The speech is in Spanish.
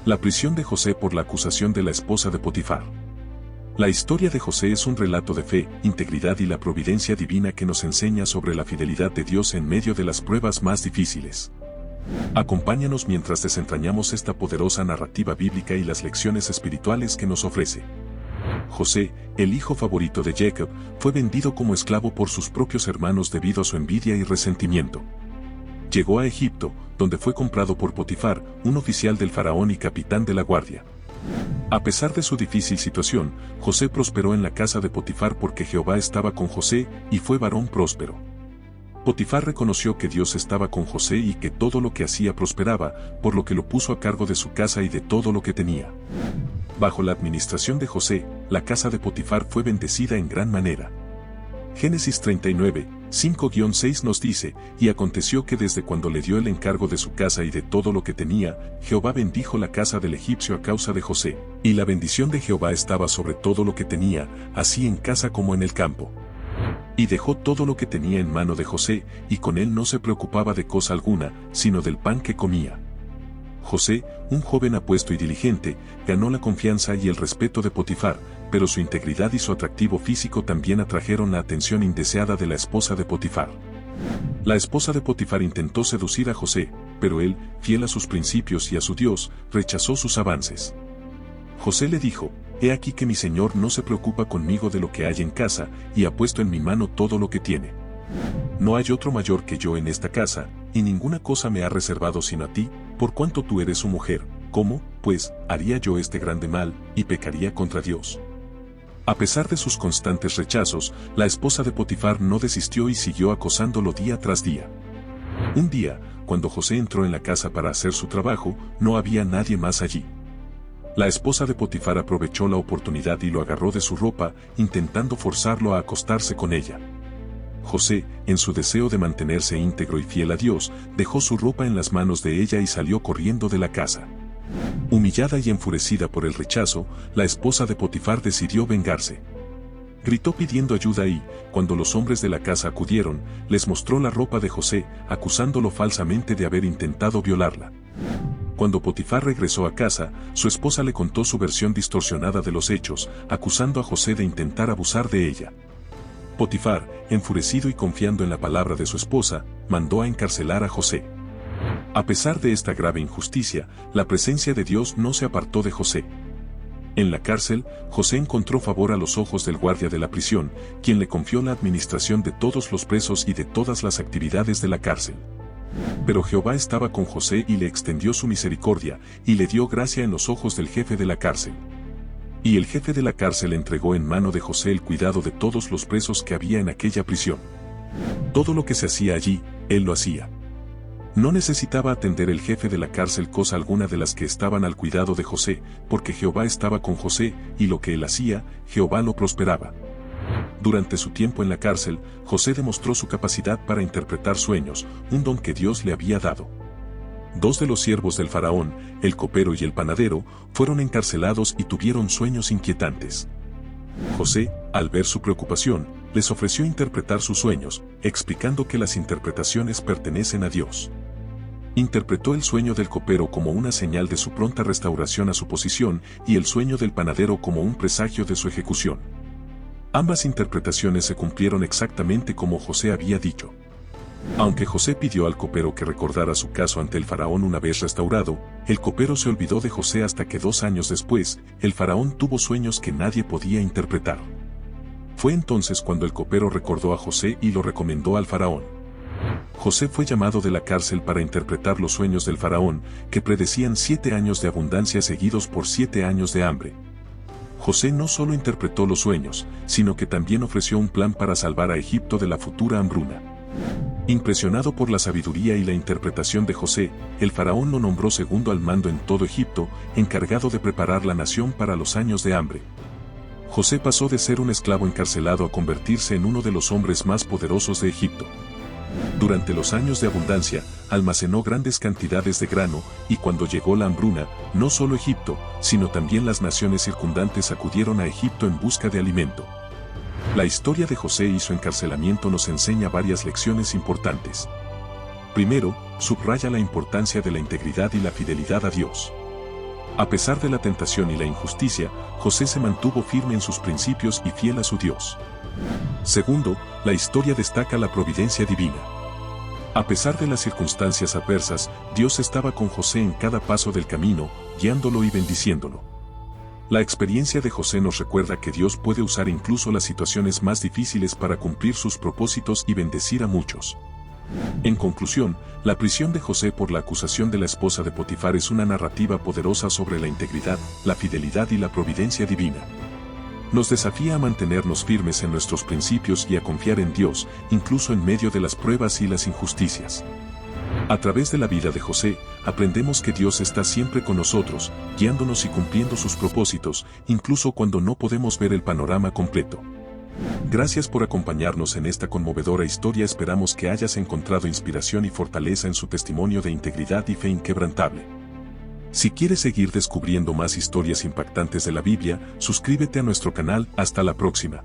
La prisión de José por la acusación de la esposa de Potifar. La historia de José es un relato de fe, integridad y la providencia divina que nos enseña sobre la fidelidad de Dios en medio de las pruebas más difíciles. Acompáñanos mientras desentrañamos esta poderosa narrativa bíblica y las lecciones espirituales que nos ofrece. José, el hijo favorito de Jacob, fue vendido como esclavo por sus propios hermanos debido a su envidia y resentimiento. Llegó a Egipto, donde fue comprado por Potifar, un oficial del faraón y capitán de la guardia. A pesar de su difícil situación, José prosperó en la casa de Potifar porque Jehová estaba con José y fue varón próspero. Potifar reconoció que Dios estaba con José y que todo lo que hacía prosperaba, por lo que lo puso a cargo de su casa y de todo lo que tenía. Bajo la administración de José, la casa de Potifar fue bendecida en gran manera. Génesis 39, 5-6 nos dice, y aconteció que desde cuando le dio el encargo de su casa y de todo lo que tenía, Jehová bendijo la casa del egipcio a causa de José, y la bendición de Jehová estaba sobre todo lo que tenía, así en casa como en el campo. Y dejó todo lo que tenía en mano de José, y con él no se preocupaba de cosa alguna, sino del pan que comía. José, un joven apuesto y diligente, ganó la confianza y el respeto de Potifar, pero su integridad y su atractivo físico también atrajeron la atención indeseada de la esposa de Potifar. La esposa de Potifar intentó seducir a José, pero él, fiel a sus principios y a su Dios, rechazó sus avances. José le dijo: «He aquí que mi señor no se preocupa conmigo de lo que hay en casa, y ha puesto en mi mano todo lo que tiene. No hay otro mayor que yo en esta casa, y ninguna cosa me ha reservado sino a ti, por cuanto tú eres su mujer. ¿Cómo, pues, haría yo este grande mal, y pecaría contra Dios?». A pesar de sus constantes rechazos, la esposa de Potifar no desistió y siguió acosándolo día tras día. Un día, cuando José entró en la casa para hacer su trabajo, no había nadie más allí. La esposa de Potifar aprovechó la oportunidad y lo agarró de su ropa, intentando forzarlo a acostarse con ella. José, en su deseo de mantenerse íntegro y fiel a Dios, dejó su ropa en las manos de ella y salió corriendo de la casa. Humillada y enfurecida por el rechazo, la esposa de Potifar decidió vengarse. Gritó pidiendo ayuda y, cuando los hombres de la casa acudieron, les mostró la ropa de José, acusándolo falsamente de haber intentado violarla. Cuando Potifar regresó a casa, su esposa le contó su versión distorsionada de los hechos, acusando a José de intentar abusar de ella. Potifar, enfurecido y confiando en la palabra de su esposa, mandó a encarcelar a José. A pesar de esta grave injusticia, la presencia de Dios no se apartó de José. En la cárcel, José encontró favor a los ojos del guardia de la prisión, quien le confió la administración de todos los presos y de todas las actividades de la cárcel. Pero Jehová estaba con José y le extendió su misericordia, y le dio gracia en los ojos del jefe de la cárcel. Y el jefe de la cárcel entregó en mano de José el cuidado de todos los presos que había en aquella prisión. Todo lo que se hacía allí, él lo hacía. No necesitaba atender el jefe de la cárcel cosa alguna de las que estaban al cuidado de José, porque Jehová estaba con José, y lo que él hacía, Jehová lo prosperaba. Durante su tiempo en la cárcel, José demostró su capacidad para interpretar sueños, un don que Dios le había dado. Dos de los siervos del faraón, el copero y el panadero, fueron encarcelados y tuvieron sueños inquietantes. José, al ver su preocupación, les ofreció interpretar sus sueños, explicando que las interpretaciones pertenecen a Dios. Interpretó el sueño del copero como una señal de su pronta restauración a su posición y el sueño del panadero como un presagio de su ejecución. Ambas interpretaciones se cumplieron exactamente como José había dicho. Aunque José pidió al copero que recordara su caso ante el faraón una vez restaurado, el copero se olvidó de José hasta que 2 años después, el faraón tuvo sueños que nadie podía interpretar. Fue entonces cuando el copero recordó a José y lo recomendó al faraón. José fue llamado de la cárcel para interpretar los sueños del faraón, que predecían 7 años de abundancia seguidos por 7 años de hambre. José no solo interpretó los sueños, sino que también ofreció un plan para salvar a Egipto de la futura hambruna. Impresionado por la sabiduría y la interpretación de José, el faraón lo nombró segundo al mando en todo Egipto, encargado de preparar la nación para los años de hambre. José pasó de ser un esclavo encarcelado a convertirse en uno de los hombres más poderosos de Egipto. Durante los años de abundancia, almacenó grandes cantidades de grano, y cuando llegó la hambruna, no solo Egipto, sino también las naciones circundantes acudieron a Egipto en busca de alimento. La historia de José y su encarcelamiento nos enseña varias lecciones importantes. Primero, subraya la importancia de la integridad y la fidelidad a Dios. A pesar de la tentación y la injusticia, José se mantuvo firme en sus principios y fiel a su Dios. Segundo, la historia destaca la providencia divina. A pesar de las circunstancias adversas, Dios estaba con José en cada paso del camino, guiándolo y bendiciéndolo. La experiencia de José nos recuerda que Dios puede usar incluso las situaciones más difíciles para cumplir sus propósitos y bendecir a muchos. En conclusión, la prisión de José por la acusación de la esposa de Potifar es una narrativa poderosa sobre la integridad, la fidelidad y la providencia divina. Nos desafía a mantenernos firmes en nuestros principios y a confiar en Dios, incluso en medio de las pruebas y las injusticias. A través de la vida de José, aprendemos que Dios está siempre con nosotros, guiándonos y cumpliendo sus propósitos, incluso cuando no podemos ver el panorama completo. Gracias por acompañarnos en esta conmovedora historia. Esperamos que hayas encontrado inspiración y fortaleza en su testimonio de integridad y fe inquebrantable. Si quieres seguir descubriendo más historias impactantes de la Biblia, suscríbete a nuestro canal. Hasta la próxima.